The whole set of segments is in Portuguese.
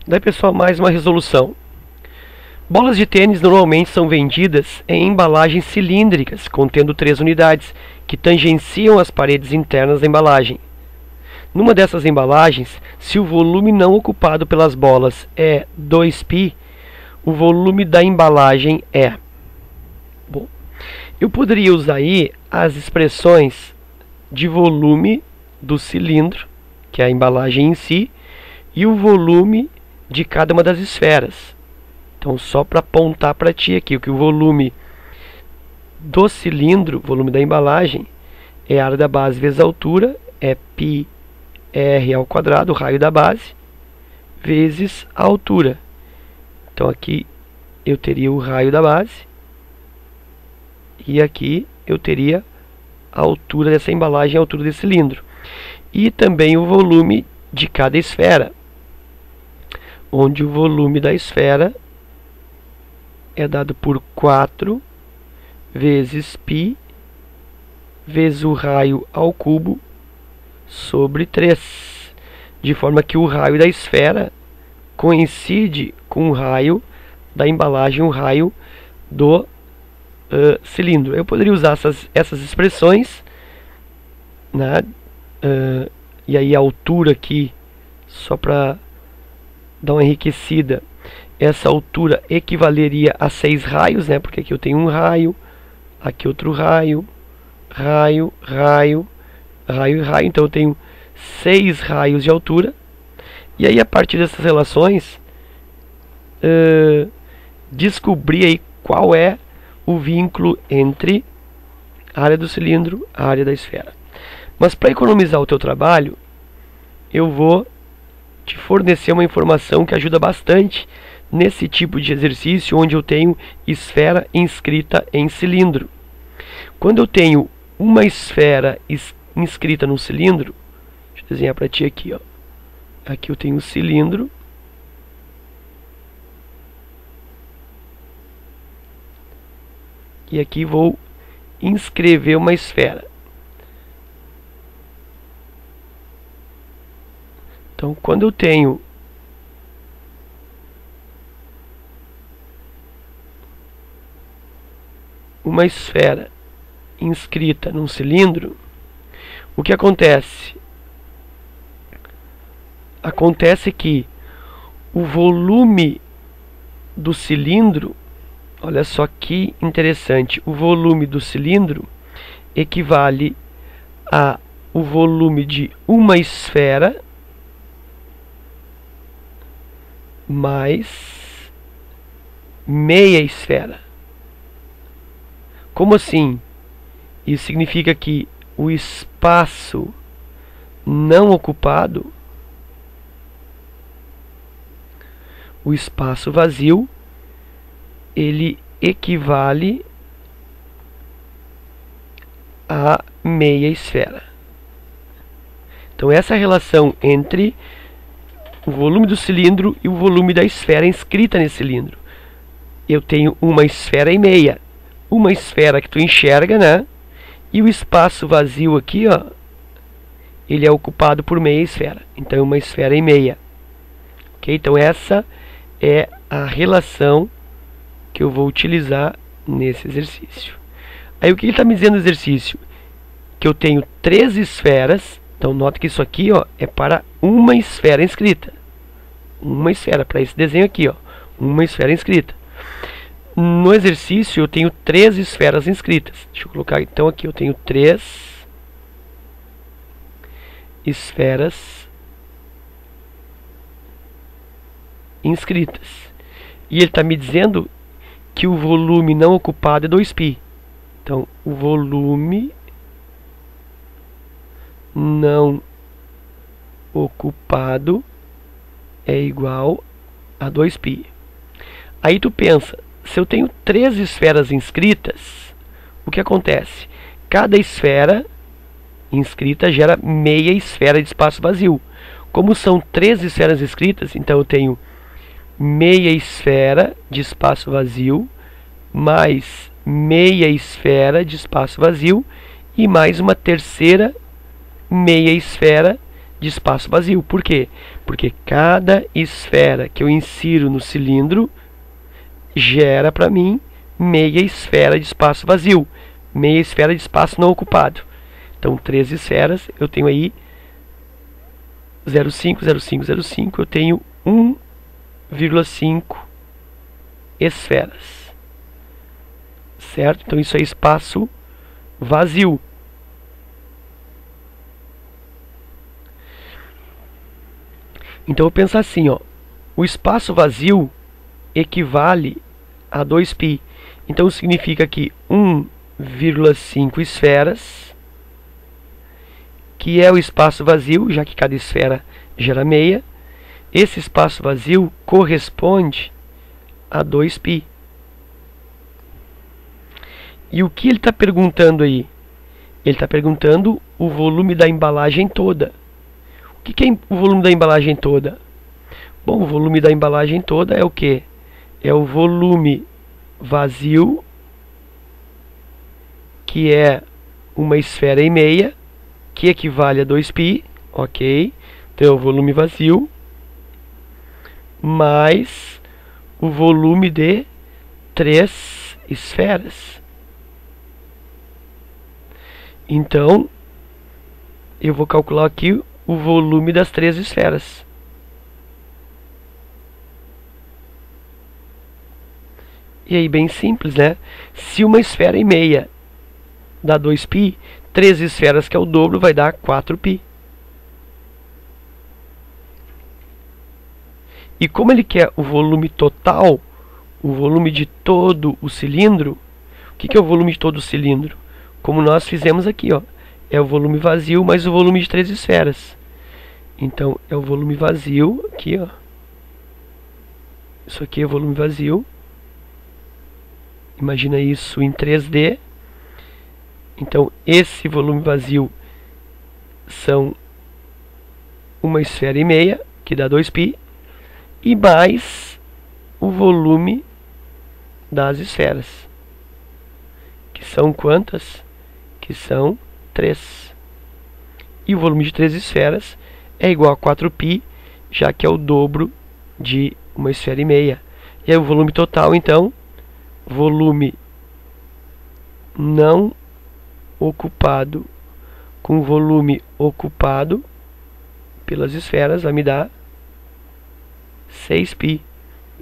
Daí, pessoal, mais uma resolução. Bolas de tênis normalmente são vendidas em embalagens cilíndricas, contendo 3 unidades, que tangenciam as paredes internas da embalagem. Numa dessas embalagens, se o volume não ocupado pelas bolas é 2π, o volume da embalagem é... Bom, eu poderia usar aí as expressões de volume do cilindro, que é a embalagem em si, e o volume de cada uma das esferas. Então, só para apontar para ti aqui, que o volume do cilindro, volume da embalagem, é a área da base vezes a altura, é πr ao quadrado, o raio da base, vezes a altura. Então, aqui eu teria o raio da base, e aqui eu teria a altura dessa embalagem, a altura desse cilindro. E também o volume de cada esfera, onde o volume da esfera é dado por 4 vezes π vezes o raio ao cubo sobre 3, de forma que o raio da esfera coincide com o raio da embalagem, o raio do cilindro. Eu poderia usar essas expressões, né? E aí a altura aqui, só para dar uma enriquecida, essa altura equivaleria a 6 raios, né? Porque aqui eu tenho um raio, aqui outro raio, raio, raio, raio e raio. Então eu tenho 6 raios de altura. E aí, a partir dessas relações, descobrir aí qual é o vínculo entre a área do cilindro e a área da esfera. Mas para economizar o teu trabalho, eu vou te fornecer uma informação que ajuda bastante nesse tipo de exercício, onde eu tenho esfera inscrita em cilindro. Quando eu tenho uma esfera inscrita num cilindro, deixa eu desenhar para ti aqui, ó. Aqui eu tenho um cilindro, e aqui vou inscrever uma esfera. Então, quando eu tenho uma esfera inscrita num cilindro, o que acontece? Acontece que o volume do cilindro, olha só que interessante, o volume do cilindro equivale a o volume de uma esfera mais meia esfera. Como assim? Isso significa que o espaço não ocupado, o espaço vazio, ele equivale a meia esfera. Então, essa é a relação entre o volume do cilindro e o volume da esfera inscrita nesse cilindro. Eu tenho uma esfera e meia. Uma esfera que tu enxerga, né? E o espaço vazio aqui, ó, ele é ocupado por meia esfera. Então, uma esfera e meia. Ok? Então, essa é a relação que eu vou utilizar nesse exercício. Aí, o que ele está me dizendo no exercício? Que eu tenho 3 esferas. Então, nota que isso aqui, ó, é para uma esfera inscrita. Uma esfera, para esse desenho aqui, ó. Uma esfera inscrita. No exercício, eu tenho 3 esferas inscritas. Deixa eu colocar, então, aqui eu tenho 3 esferas inscritas. E ele está me dizendo que o volume não ocupado é 2π. Então, o volume não ocupado é igual a 2π. Aí tu pensa, se eu tenho 3 esferas inscritas, o que acontece? Cada esfera inscrita gera meia esfera de espaço vazio. Como são 3 esferas inscritas, então eu tenho meia esfera de espaço vazio, mais meia esfera de espaço vazio, e mais uma terceira meia esfera de espaço vazio. Por quê? Porque cada esfera que eu insiro no cilindro gera para mim meia esfera de espaço vazio, meia esfera de espaço não ocupado. Então, 3 esferas, eu tenho aí 0,5, 0,5, 0,5, eu tenho 1,5 esferas. Certo? Então, isso é espaço vazio. Então, eu penso assim, ó, o espaço vazio equivale a 2π. Então, significa que 1,5 esferas, que é o espaço vazio, já que cada esfera gera meia, esse espaço vazio corresponde a 2π. E o que ele está perguntando aí? Ele está perguntando o volume da embalagem toda. O que é o volume da embalagem toda? Bom, o volume da embalagem toda é o quê? É o volume vazio, que é uma esfera e meia, que equivale a 2π, ok? Então, é o volume vazio, mais o volume de 3 esferas. Então, eu vou calcular aqui o volume das 3 esferas. E aí, bem simples, né? Se uma esfera e meia dá 2π, 3 esferas, que é o dobro, vai dar 4π. E como ele quer o volume total, o volume de todo o cilindro, o que é o volume de todo o cilindro? Como nós fizemos aqui, ó, é o volume vazio mais o volume de 3 esferas. Então, é o volume vazio, aqui, ó. Isso aqui é o volume vazio. Imagina isso em 3D. Então, esse volume vazio são uma esfera e meia, que dá 2π, e mais o volume das esferas, que são quantas? Que são 3. E o volume de 3 esferas é igual a 4π, já que é o dobro de uma esfera e meia. E aí o volume total, então, volume não ocupado com volume ocupado pelas esferas vai me dar 6π.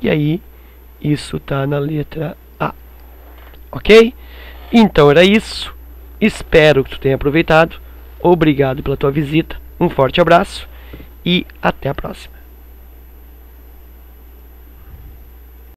E aí, isso está na letra A. Ok? Então era isso. Espero que tu tenha aproveitado. Obrigado pela tua visita. Um forte abraço e até a próxima.